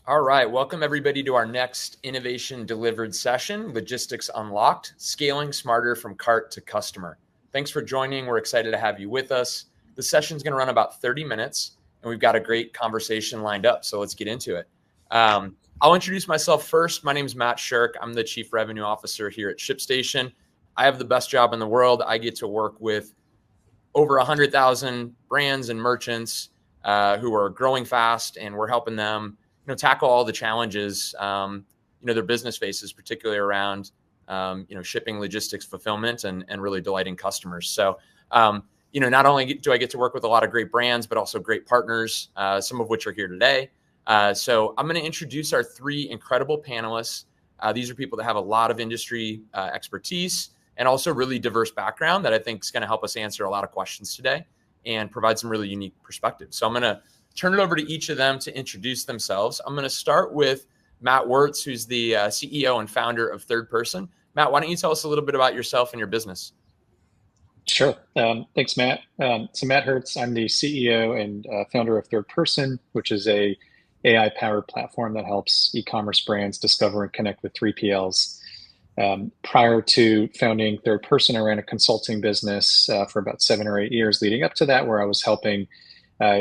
All right, welcome everybody to our next Innovation Delivered session, Logistics Unlocked, Scaling Smarter from Cart to Customer. Thanks for joining. We're excited to have you with us. The session's going to run about 30 minutes, and we've got a great conversation lined up, so let's get into it. I'll introduce myself first. My name is Matt Shirk. I'm the Chief Revenue Officer here at ShipStation. I have the best job in the world. I get to work with over 100,000 brands and merchants who are growing fast, and we're helping them tackle all the challenges, their business faces, particularly around, shipping, logistics, fulfillment, and really delighting customers. So, not only do I get to work with a lot of great brands, but also great partners, some of which are here today. So I'm going to introduce our three incredible panelists. These are people that have a lot of industry expertise and also really diverse background that I think is going to help us answer a lot of questions today and provide some really unique perspectives. So I'm going to turn it over to each of them to introduce themselves. I'm going to start with Matt Wirtz, who's the CEO and founder of Third Person. Matt, why don't you tell us a little bit about yourself and your business? Sure. Thanks, Matt. So Matt Hertz, I'm the CEO and founder of Third Person, which is a AI-powered platform that helps e-commerce brands discover and connect with 3PLs. Prior to founding Third Person, I ran a consulting business for about 7 or 8 years leading up to that, where I was helping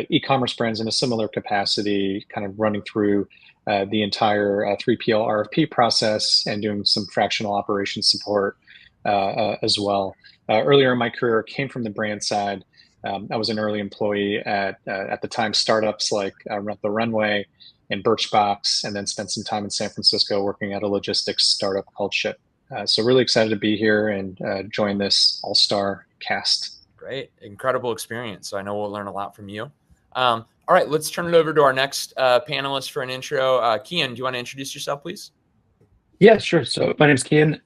e-commerce brands in a similar capacity, kind of running through the entire 3PL RFP process and doing some fractional operations support as well. Earlier in my career, I came from the brand side. I was an early employee at the time startups like Rent the Runway and Birchbox, and then spent some time in San Francisco working at a logistics startup called Ship. So really excited to be here and join this all-star cast. Great. Incredible experience. So I know we'll learn a lot from you. All right, let's turn it over to our next panelist for an intro. Kian, do you want to introduce yourself, please? Yeah, sure. So my name's Kian.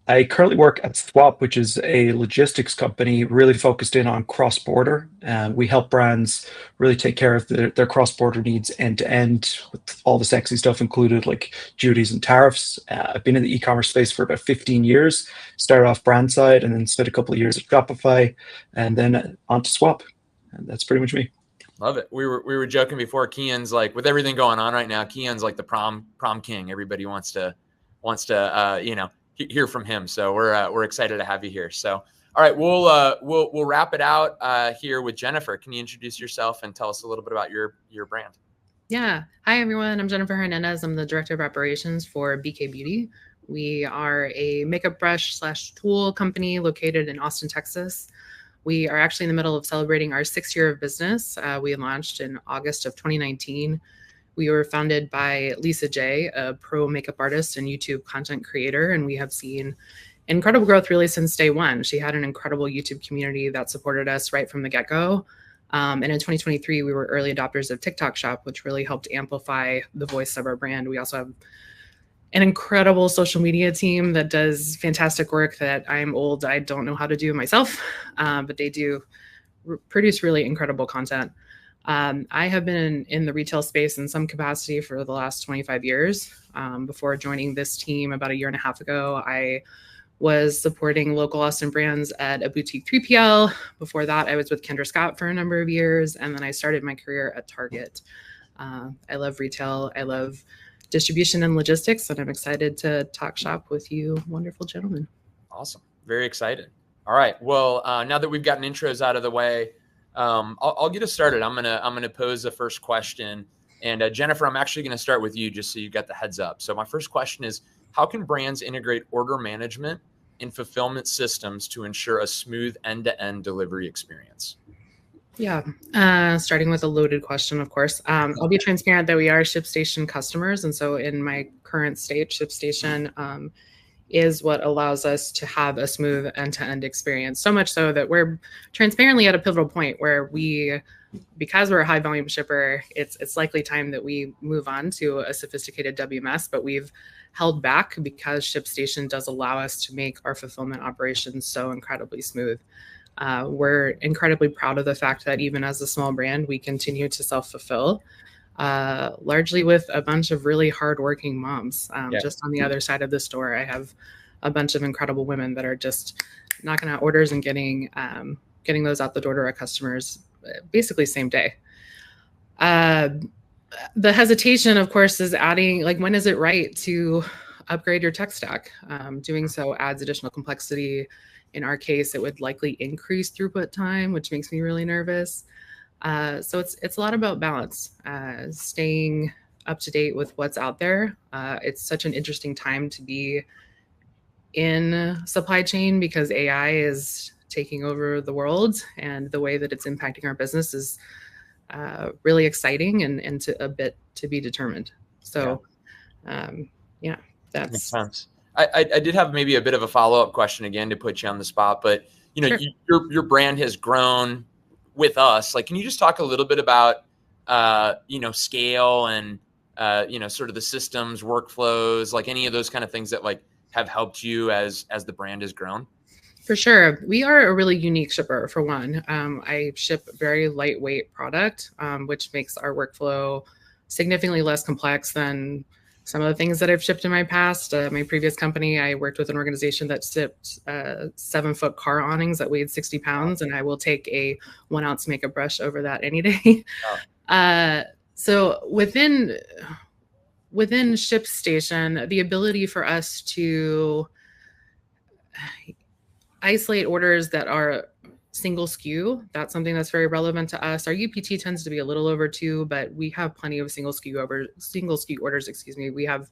I currently work at Swap, which is a logistics company really focused in on cross-border. We help brands really take care of their cross-border needs end to end, with all the sexy stuff included, like duties and tariffs. I've been in the e-commerce space for about 15 years, started off brand side and then spent a couple of years at Shopify and then on to Swap. And that's pretty much me. Love it. We were joking before. Kian's like, with everything going on right now, Kian's like the prom king. Everybody wants to hear from him. So we're excited to have you here. So, all right, we'll wrap it out here with Jennifer. Can you introduce yourself and tell us a little bit about your brand? Yeah. Hi, everyone. I'm Jennifer Hernandez. I'm the Director of Operations for BK Beauty. We are a makeup brush / tool company located in Austin, Texas. We are actually in the middle of celebrating our 6th year of business. We launched in August of 2019. We were founded by Lisa J, a pro makeup artist and YouTube content creator, and we have seen incredible growth really since day one. She had an incredible YouTube community that supported us right from the get-go. And in 2023, we were early adopters of TikTok Shop, which really helped amplify the voice of our brand. We also have an incredible social media team that does fantastic work that I'm old, I don't know how to do myself, but they do produce really incredible content. I have been in the retail space in some capacity for the last 25 years. Before joining this team about 1.5 years ago, I was supporting local Austin brands at a boutique 3PL. Before that, I was with Kendra Scott for a number of years, and then I started my career at Target. I love retail. I love distribution and logistics, and I'm excited to talk shop with you wonderful gentlemen. Awesome. Very excited. All right. Well, now that we've gotten intros out of the way, I'll get us started. I'm gonna pose the first question, and Jennifer, I'm actually gonna start with you just so you got the heads up. So my first question is, how can brands integrate order management and fulfillment systems to ensure a smooth end-to-end delivery experience? Yeah, starting with a loaded question, of course. I'll be transparent that we are ShipStation customers, and so in my current state, ShipStation is what allows us to have a smooth end-to-end experience. So much so that we're transparently at a pivotal point where because we're a high volume shipper, it's likely time that we move on to a sophisticated WMS, but we've held back because ShipStation does allow us to make our fulfillment operations so incredibly smooth. We're incredibly proud of the fact that even as a small brand, we continue to self-fulfill, largely with a bunch of really hardworking moms. Just on the other side of the store, I have a bunch of incredible women that are just knocking out orders and getting those out the door to our customers basically same day. the hesitation, of course, is adding, like, when is it right to upgrade your tech stack? Doing so adds additional complexity. In our case, it would likely increase throughput time, which makes me really nervous. So it's a lot about balance, staying up to date with what's out there. It's such an interesting time to be in supply chain because AI is taking over the world, and the way that it's impacting our business is really exciting and a bit to be determined. So, yeah, that's makes sense. I did have maybe a bit of a follow-up question again to put you on the spot, but Sure. your brand has grown with us. Like, can you just talk a little bit about scale and sort of the systems, workflows, like any of those kind of things that like have helped you as the brand has grown? For sure. We are a really unique shipper, for one. I ship very lightweight product, which makes our workflow significantly less complex than some of the things that I've shipped in my past. My previous company, I worked with an organization that shipped 7-foot car awnings that weighed 60 pounds, and I will take a 1-ounce makeup brush over that any day. Wow. So within ShipStation, the ability for us to isolate orders that are single SKU, that's something that's very relevant to us. Our UPT tends to be a little over 2, but we have plenty of single SKU orders, excuse me. We have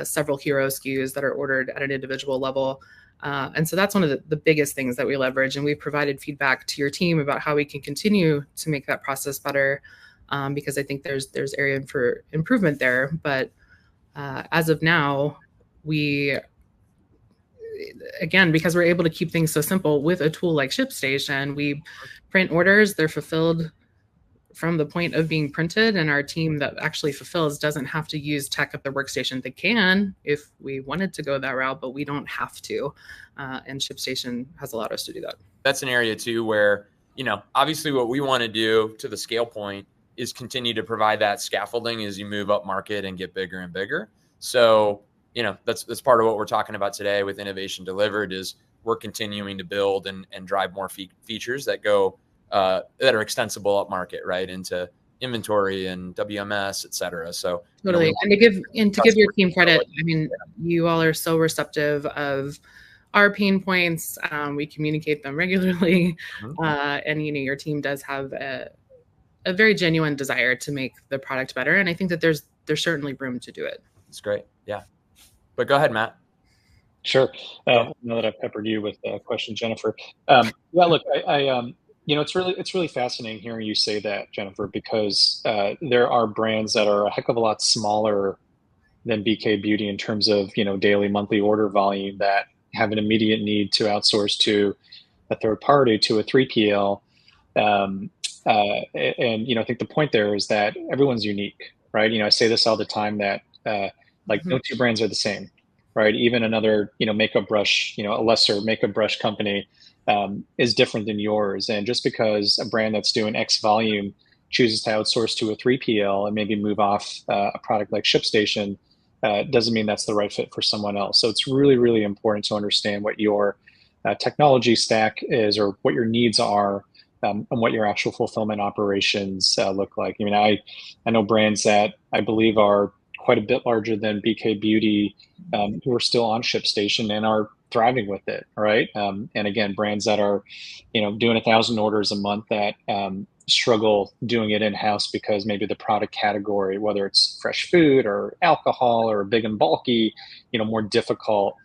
several hero SKUs that are ordered at an individual level. And so that's one of the biggest things that we leverage. And we've provided feedback to your team about how we can continue to make that process better, because I think there's area for improvement there. But as of now, again, because we're able to keep things so simple with a tool like ShipStation, we print orders, they're fulfilled from the point of being printed, and our team that actually fulfills doesn't have to use tech at their workstation. They can if we wanted to go that route, but we don't have to. And ShipStation has allowed us to do that. That's an area too where, obviously what we want to do to the scale point is continue to provide that scaffolding as you move up market and get bigger and bigger. So that's part of what we're talking about today with Innovation Delivered is we're continuing to build and drive more features that go that are extensible up market, right, into inventory and WMS, et cetera. So totally. And to give your team credit, I mean, you all are so receptive of our pain points. We communicate them regularly, and your team does have a very genuine desire to make the product better. And I think that there's certainly room to do it. It's great. Yeah. But go ahead, Matt. Sure. Now that I've peppered you with a question, Jennifer. Yeah, look, it's really fascinating hearing you say that, Jennifer, because there are brands that are a heck of a lot smaller than BK Beauty in terms of daily, monthly order volume that have an immediate need to outsource to a third party, to a 3PL. And I think the point there is that everyone's unique, right? I say this all the time that no two brands are the same, right? Even another, makeup brush, a lesser makeup brush company is different than yours. And just because a brand that's doing X volume chooses to outsource to a 3PL and maybe move off a product like ShipStation, doesn't mean that's the right fit for someone else. So it's really, really important to understand what your technology stack is or what your needs are, and what your actual fulfillment operations look like. I mean, I know brands that I believe are quite a bit larger than BK Beauty, who are still on ShipStation and are thriving with it, right? And again, brands that are, doing 1,000 orders a month that struggle doing it in-house because maybe the product category, whether it's fresh food or alcohol or big and bulky, more difficult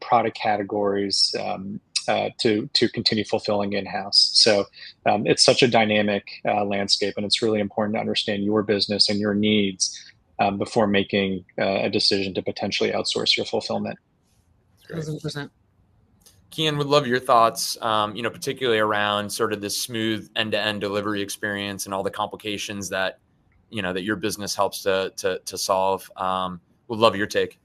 product categories to continue fulfilling in-house. So it's such a dynamic landscape, and it's really important to understand your business and your needs before making a decision to potentially outsource your fulfillment. 1,000%. Kian, would love your thoughts, particularly around sort of this smooth end-to-end delivery experience and all the complications that, that your business helps to solve. Would love your take.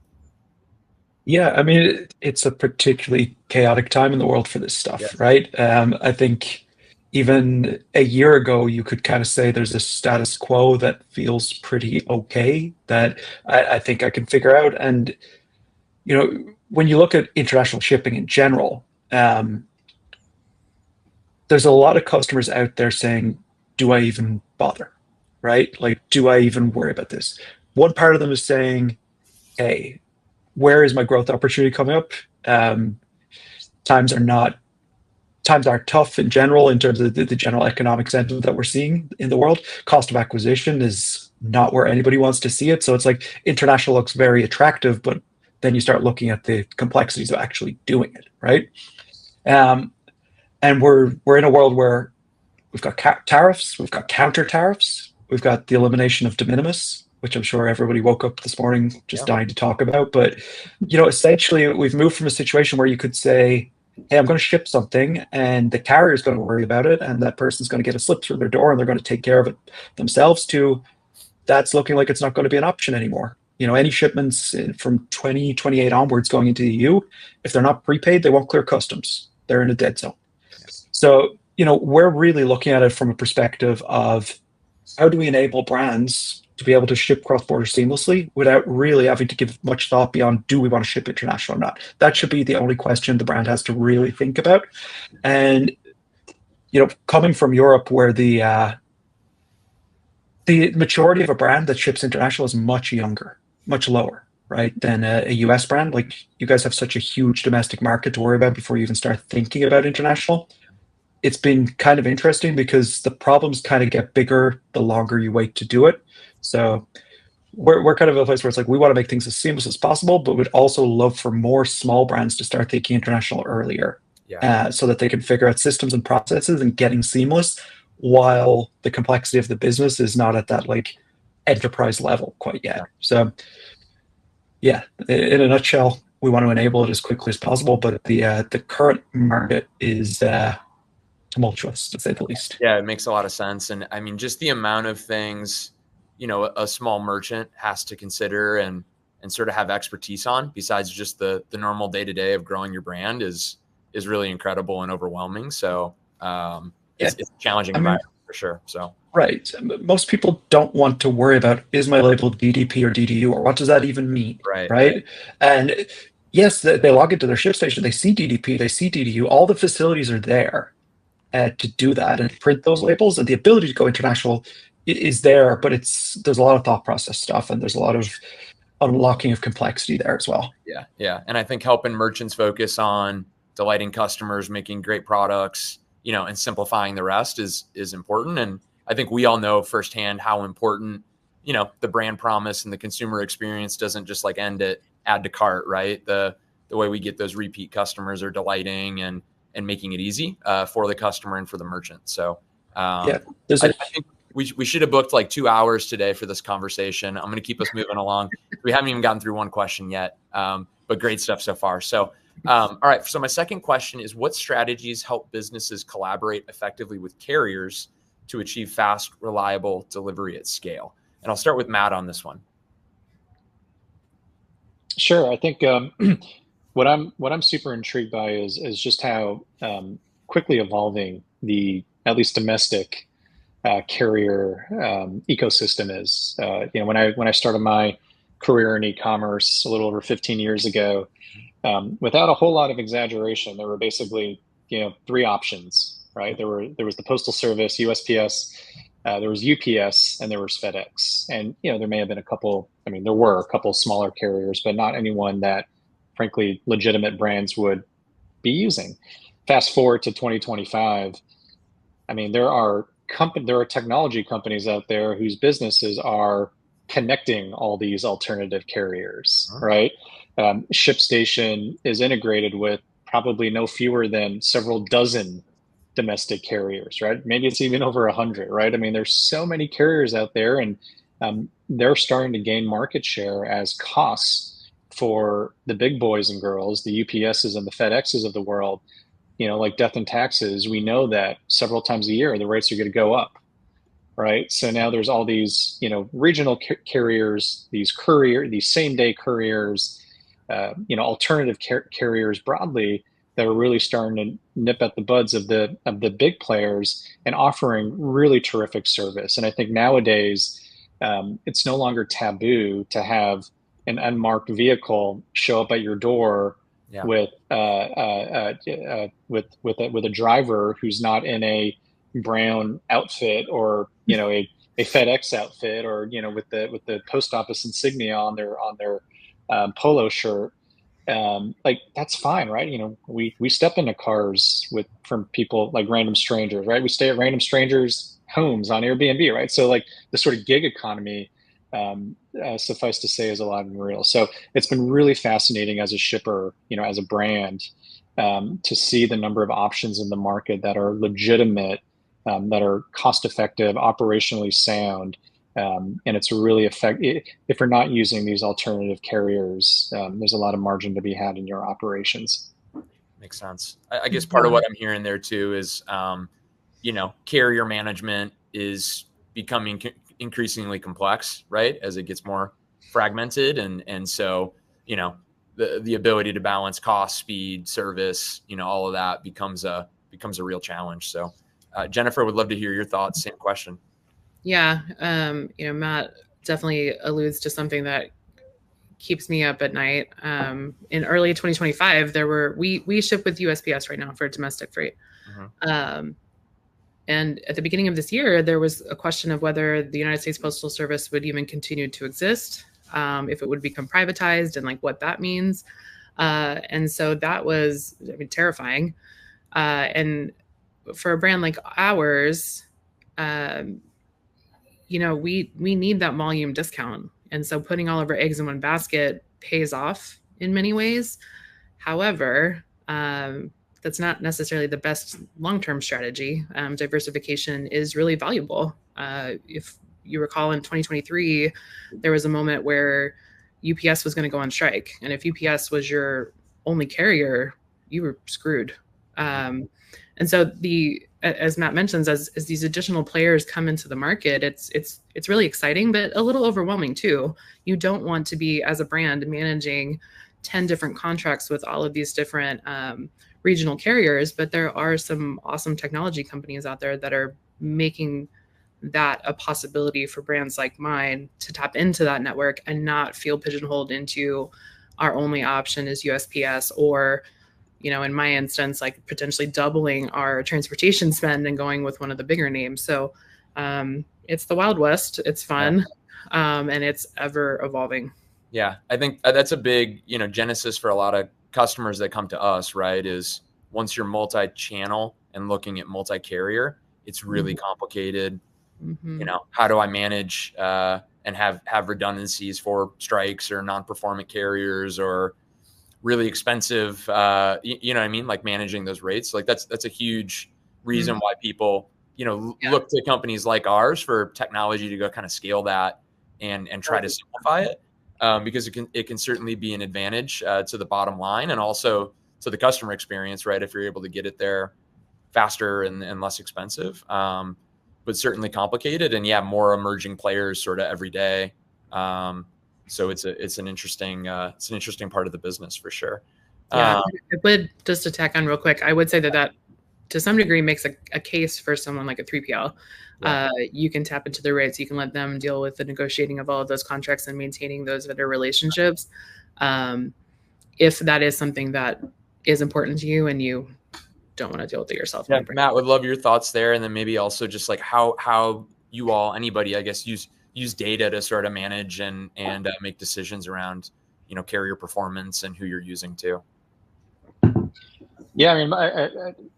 Yeah, I mean, it's a particularly chaotic time in the world for this stuff, right? I think even a year ago, you could kind of say there's a status quo that feels pretty okay that I think I can figure out. And, when you look at international shipping in general, there's a lot of customers out there saying, do I even bother? right? Like, do I even worry about this? One part of them is saying, hey, where is my growth opportunity coming up? Times are tough in general in terms of the general economic sentiment that we're seeing in the world. Cost of acquisition is not where anybody wants to see it. So it's like international looks very attractive, but then you start looking at the complexities of actually doing it, right? And we're in a world where we've got tariffs, we've got counter tariffs, we've got the elimination of de minimis, which I'm sure everybody woke up this morning just dying to talk about. But essentially, we've moved from a situation where you could say, hey, I'm going to ship something, and the carrier is going to worry about it, and that person's going to get a slip through their door, and they're going to take care of it themselves, to that's looking like it's not going to be an option anymore. Any shipments from 2028 onwards going into the EU, if they're not prepaid, they won't clear customs. They're in a dead zone. So, we're really looking at it from a perspective of how do we enable brands to be able to ship cross-border seamlessly without really having to give much thought beyond, do we want to ship international or not? That should be the only question the brand has to really think about. And, coming from Europe, where the majority of a brand that ships international is much younger, much lower, right, than a US brand. Like, you guys have such a huge domestic market to worry about before you even start thinking about international. It's been kind of interesting because the problems kind of get bigger the longer you wait to do it. So we're kind of a place where it's like, we want to make things as seamless as possible, but we'd also love for more small brands to start thinking international earlier, so that they can figure out systems and processes and getting seamless while the complexity of the business is not at that like enterprise level quite yet. So in a nutshell, we want to enable it as quickly as possible, but the current market is tumultuous, to say the least. Yeah, it makes a lot of sense. And I mean, just the amount of things, a small merchant has to consider and sort of have expertise on, besides just the normal day-to-day of growing your brand, is really incredible and overwhelming. So it's a challenging environment for sure. So right. Most people don't want to worry about, is my label DDP or DDU, or what does that even mean? Right. And yes, they log into their ShipStation, they see DDP, they see DDU, all the facilities are there to do that and print those labels, and the ability to go international is there, but there's a lot of thought process stuff, and there's a lot of unlocking of complexity there as well. Yeah. And I think helping merchants focus on delighting customers, making great products, and simplifying the rest is important. And I think we all know firsthand how important, the brand promise and the consumer experience doesn't just like end at add to cart, right? The way we get those repeat customers are delighting and making it easy for the customer and for the merchant. So I think we should have booked like 2 hours today for this conversation. I'm going to keep us moving along. We haven't even gotten through one question yet, but great stuff so far. So, all right. So my second question is, what strategies help businesses collaborate effectively with carriers to achieve fast, reliable delivery at scale? And I'll start with Matt on this one. Sure. I think what I'm super intrigued by is just how quickly evolving the at least domestic carrier ecosystem is. When I started my career in e-commerce a little over 15 years ago, without a whole lot of exaggeration, there were basically three options, right? There was the Postal Service, USPS, there was UPS, and there was FedEx. And there may have been a couple. I mean, there were a couple smaller carriers, but not anyone that, frankly, legitimate brands would be using. Fast forward to 2025. I mean, there are technology companies out there whose businesses are connecting all these alternative carriers, right? ShipStation is integrated with probably no fewer than several dozen domestic carriers, right? Maybe it's even over 100, right? I mean, there's so many carriers out there, and they're starting to gain market share as costs for the big boys and girls, the UPSs and the FedExes of the world, like death and taxes. We know that several times a year, the rates are going to go up, right? So now there's all these, regional carriers, these same day couriers, alternative carriers broadly, that are really starting to nip at the buds of the big players and offering really terrific service. And I think nowadays it's no longer taboo to have an unmarked vehicle show up at your door with a driver who's not in a brown outfit or a a FedEx outfit, or with the post office insignia on their polo shirt. Like, that's fine, right? We step into cars from people, like random strangers, right? We stay at random strangers' homes on Airbnb, right? So like the sort of gig economy, suffice to say, is alive and real. So it's been really fascinating as a shipper, as a brand, to see the number of options in the market that are legitimate, that are cost effective, operationally sound. And it's really if you're not using these alternative carriers, there's a lot of margin to be had in your operations. Makes sense. I guess part of what I'm hearing there too is, carrier management is becoming increasingly complex, right? As it gets more fragmented. And so, the ability to balance cost, speed, service, all of that becomes a real challenge. So Jennifer, would love to hear your thoughts. Same question. Yeah. Matt definitely alludes to something that keeps me up at night. In early 2025, we ship with USPS right now for domestic freight. Mm-hmm. And at the beginning of this year, there was a question of whether the United States Postal Service would even continue to exist, if it would become privatized, and like what that means. And so that was, terrifying. And for a brand like ours, we need that volume discount. And so putting all of our eggs in one basket pays off in many ways. However, that's not necessarily the best long-term strategy. Diversification is really valuable. If you recall, in 2023, there was a moment where UPS was going to go on strike. And if UPS was your only carrier, you were screwed. And so as Matt mentions, as these additional players come into the market, it's really exciting, but a little overwhelming too. You don't want to be, as a brand, managing 10 different contracts with all of these different regional carriers, but there are some awesome technology companies out there that are making that a possibility for brands like mine to tap into that network and not feel pigeonholed into our only option is USPS, or in my instance, like potentially doubling our transportation spend and going with one of the bigger names. So it's the Wild West. It's fun. Yeah. And it's ever evolving. Yeah. I think that's a big, genesis for a lot of customers that come to us, right? Is once you're multi-channel and looking at multi-carrier, it's really complicated. Mm-hmm. How do I manage and have redundancies for strikes or non-performant carriers, or really expensive, like managing those rates. Like that's a huge reason why people, look to companies like ours for technology to go kind of scale that and try to simplify it, because it can certainly be an advantage to the bottom line and also to the customer experience, right? If you're able to get it there faster and less expensive, but certainly complicated. And more emerging players sort of every day. So it's an interesting part of the business for sure. Yeah, it would, just to tack on real quick, I would say that to some degree makes a case for someone like a 3PL. Yeah. You can tap into the rates. You can let them deal with the negotiating of all of those contracts and maintaining those vendor relationships. If that is something that is important to you and you don't want to deal with it yourself. Yeah, Matt, would love your thoughts there. And then maybe also just like how you all, anybody, I guess, use data to sort of manage and make decisions around, carrier performance and who you're using too. Yeah, I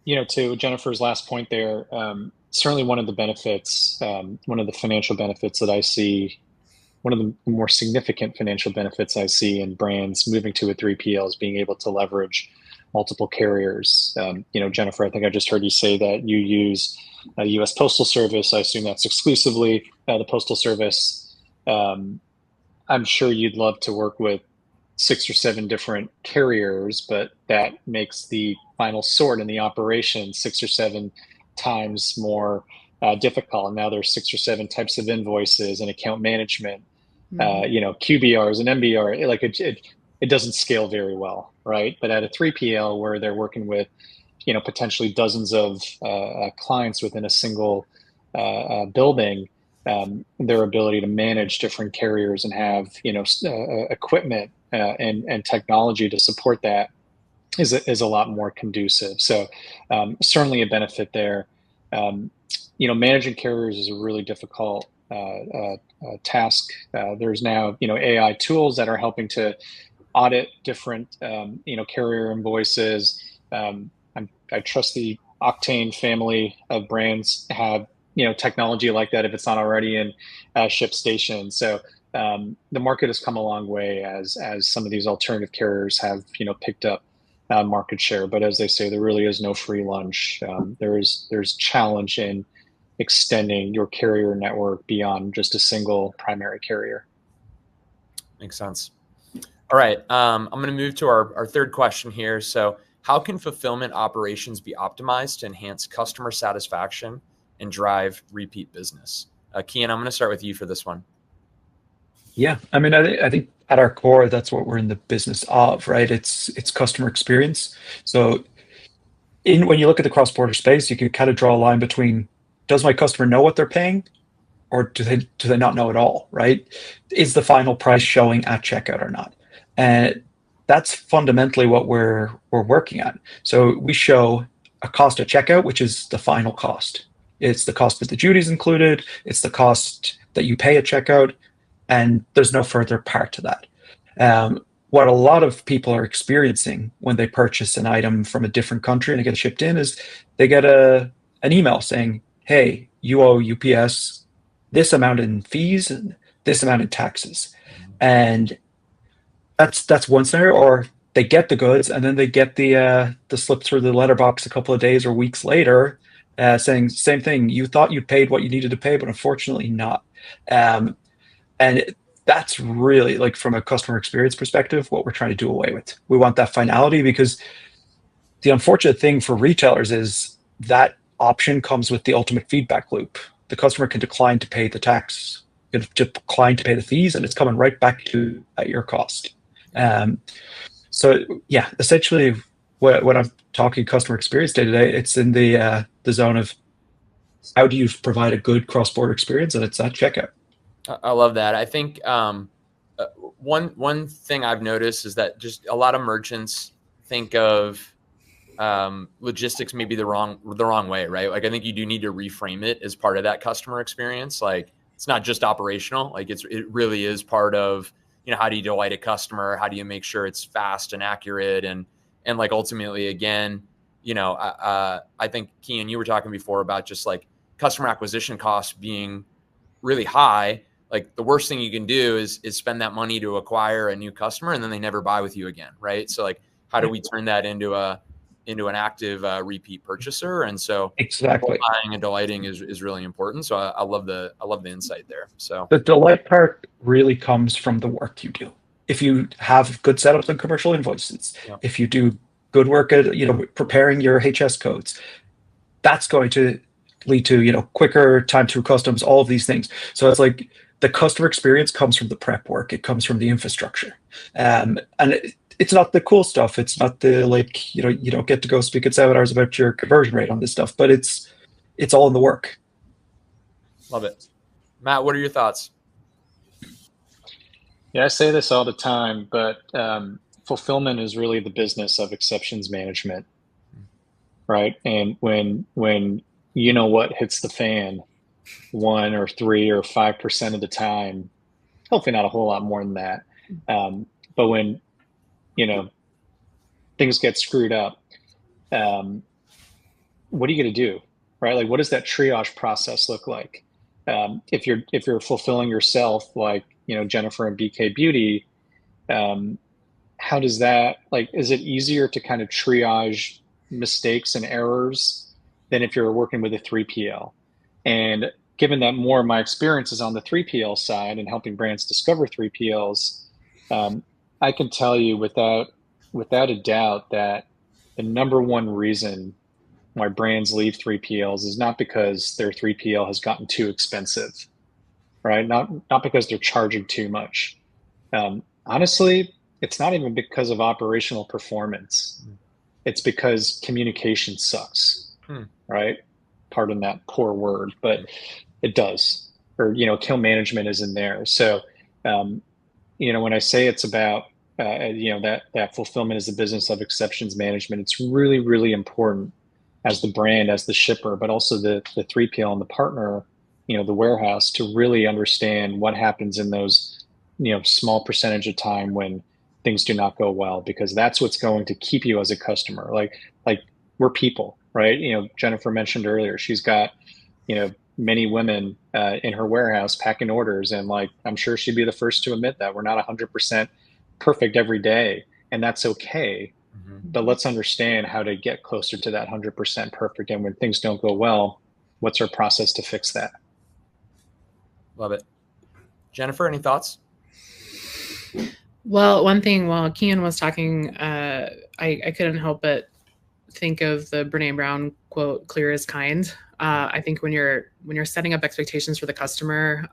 mean, to Jennifer's last point there, certainly one of the benefits, one of the financial benefits that I see, one of the more significant financial benefits I see in brands moving to a 3PL is being able to leverage multiple carriers. Jennifer, I think I just heard you say that you use a U.S. Postal Service. I assume that's exclusively the Postal Service. I'm sure you'd love to work with 6 or 7 different carriers, but that makes the final sort in the operation 6 or 7 times more difficult. And now there's 6 or 7 types of invoices and account management, QBRs and MBR. Like it doesn't scale very well, right? But at a 3PL where they're working with, potentially dozens of clients within a single building, their ability to manage different carriers and have, equipment and technology to support that is a lot more conducive. So certainly a benefit there. Managing carriers is a really difficult task. There's now, AI tools that are helping to audit different, carrier invoices. I trust the Octane family of brands have, technology like that if it's not already in ShipStation. So the market has come a long way as some of these alternative carriers have, picked up market share. But as they say, there really is no free lunch. There's challenge in extending your carrier network beyond just a single primary carrier. Makes sense. All right. I'm going to move to our third question here. So how can fulfillment operations be optimized to enhance customer satisfaction and drive repeat business? Kian, I'm going to start with you for this one. Yeah, I mean, I think at our core, that's what we're in the business of, right? It's customer experience. So when you look at the cross-border space, you can kind of draw a line between, does my customer know what they're paying, or do they not know at all, right? Is the final price showing at checkout or not? And that's fundamentally what we're working on. So we show a cost at checkout, which is the final cost. It's the cost with the duties included. It's the cost that you pay at checkout, and there's no further part to that. What a lot of people are experiencing when they purchase an item from a different country and they get it shipped in is they get an email saying, hey, you owe UPS this amount in fees and this amount in taxes. And that's one scenario. Or they get the goods and then they get the slip through the letterbox a couple of days or weeks later saying same thing. You thought you paid what you needed to pay, but unfortunately not. And that's really, like, from a customer experience perspective, what we're trying to do away with. We want that finality, because the unfortunate thing for retailers is that option comes with the ultimate feedback loop. The customer can decline to pay the tax, can decline to pay the fees, and it's coming right back to at your cost. So yeah, essentially when I'm talking customer experience day to day, it's in the zone of how do you provide a good cross-border experience, and it's at checkout. I love that. I think one thing I've noticed is that just a lot of merchants think of logistics maybe the wrong way, right? Like, I think you do need to reframe it as part of that customer experience. Like, it's not just operational. Like, it really is part of, how do you delight a customer? How do you make sure it's fast and accurate? And like, ultimately, again, I think, Kian, you were talking before about just like customer acquisition costs being really high. Like, the worst thing you can do is spend that money to acquire a new customer and then they never buy with you again, right? So like, how do we turn that into an active repeat purchaser? And so exactly, buying and delighting is really important. So I love the insight there. So the delight part really comes from the work you do. If you have good setups on commercial invoices, if you do good work at preparing your HS codes, that's going to lead to quicker time through customs, all of these things. So it's like the customer experience comes from the prep work. It comes from the infrastructure, and it's not the cool stuff. It's not the, like, you don't get to go speak at seminars about your conversion rate on this stuff, but it's all in the work. Love it. Matt, what are your thoughts? Yeah, I say this all the time, but fulfillment is really the business of exceptions management, right? And when what hits the fan 1 or 3 or 5% of the time, hopefully not a whole lot more than that. But when, things get screwed up, what are you going to do, right? Like, what does that triage process look like? If you're fulfilling yourself, like, Jennifer and BK Beauty, how does that, like, is it easier to kind of triage mistakes and errors than if you're working with a 3PL? And given that more of my experience is on the 3PL side and helping brands discover 3PLs, I can tell you without a doubt that the number one reason why brands leave 3PLs is not because their 3PL has gotten too expensive, right? Not because they're charging too much. Honestly, it's not even because of operational performance. It's because communication sucks, right? Pardon that poor word, but it does. Or, kill management is in there. So, when I say it's about, that fulfillment is the business of exceptions management, it's really, really important as the brand, as the shipper, but also the 3PL and the partner, the warehouse to really understand what happens in those, small percentage of time when things do not go well, because that's what's going to keep you as a customer. Like we're people, right? Jennifer mentioned earlier, she's got, many women in her warehouse packing orders. And like, I'm sure she'd be the first to admit that we're not 100% perfect every day, and that's okay. But let's understand how to get closer to that 100% perfect. And when things don't go well, what's our process to fix that? Love it. Jennifer, any thoughts? Well, one thing while Kian was talking, I couldn't help but think of the Brene Brown quote, "Clear is kind." I think when you're setting up expectations for the customer,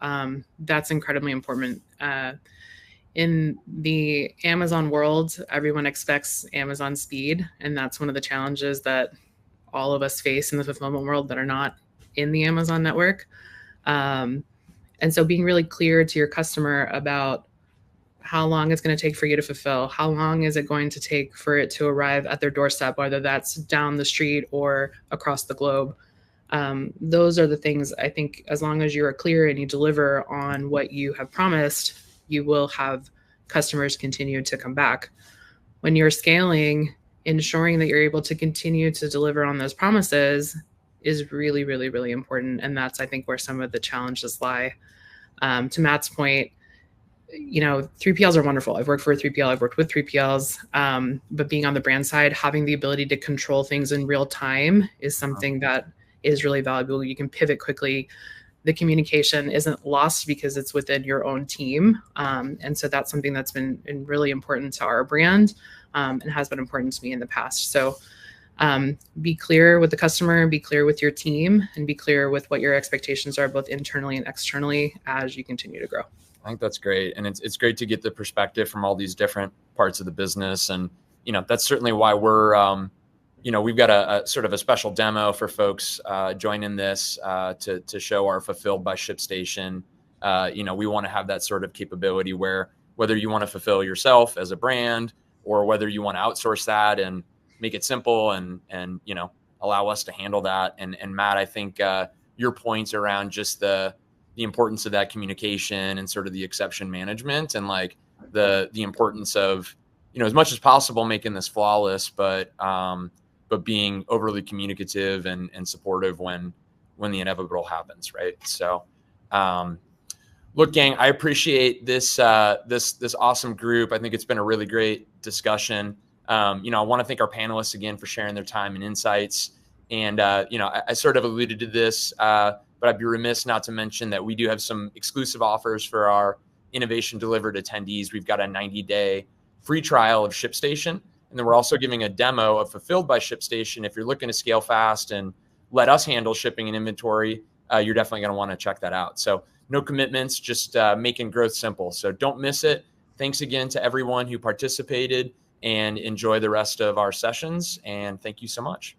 that's incredibly important. In the Amazon world, everyone expects Amazon speed, and that's one of the challenges that all of us face in the fulfillment world that are not in the Amazon network. And so being really clear to your customer about how long it's going to take for you to fulfill, how long is it going to take for it to arrive at their doorstep, whether that's down the street or across the globe. Those are the things I think, as long as you are clear and you deliver on what you have promised, you will have customers continue to come back. When you're scaling, ensuring that you're able to continue to deliver on those promises is really, really, really important. And that's, I think, where some of the challenges lie. To Matt's point, 3PLs are wonderful. I've worked for a 3PL, I've worked with 3PLs, but being on the brand side, having the ability to control things in real time is something that is really valuable. You can pivot quickly. The communication isn't lost because it's within your own team. And so that's something that's been really important to our brand and has been important to me in the past. So be clear with the customer, be clear with your team, and be clear with what your expectations are, both internally and externally, as you continue to grow. I think that's great. And it's great to get the perspective from all these different parts of the business. And, that's certainly why we're, we've got a sort of a special demo for folks joining this to show our Fulfilled by ShipStation. We want to have that sort of capability where whether you want to fulfill yourself as a brand or whether you want to outsource that and make it simple and allow us to handle that. And Matt, I think your points around just the importance of that communication and sort of the exception management and like the importance of, as much as possible, making this flawless, but being overly communicative and supportive when the inevitable happens. Right. So, look, gang, I appreciate this awesome group. I think it's been a really great discussion. I want to thank our panelists again for sharing their time and insights. And, I sort of alluded to this, but I'd be remiss not to mention that we do have some exclusive offers for our Innovation Delivered attendees. We've got a 90-day free trial of ShipStation. And then we're also giving a demo of Fulfilled by ShipStation. If you're looking to scale fast and let us handle shipping and inventory, you're definitely going to want to check that out. So no commitments, just making growth simple. So don't miss it. Thanks again to everyone who participated, and enjoy the rest of our sessions. And thank you so much.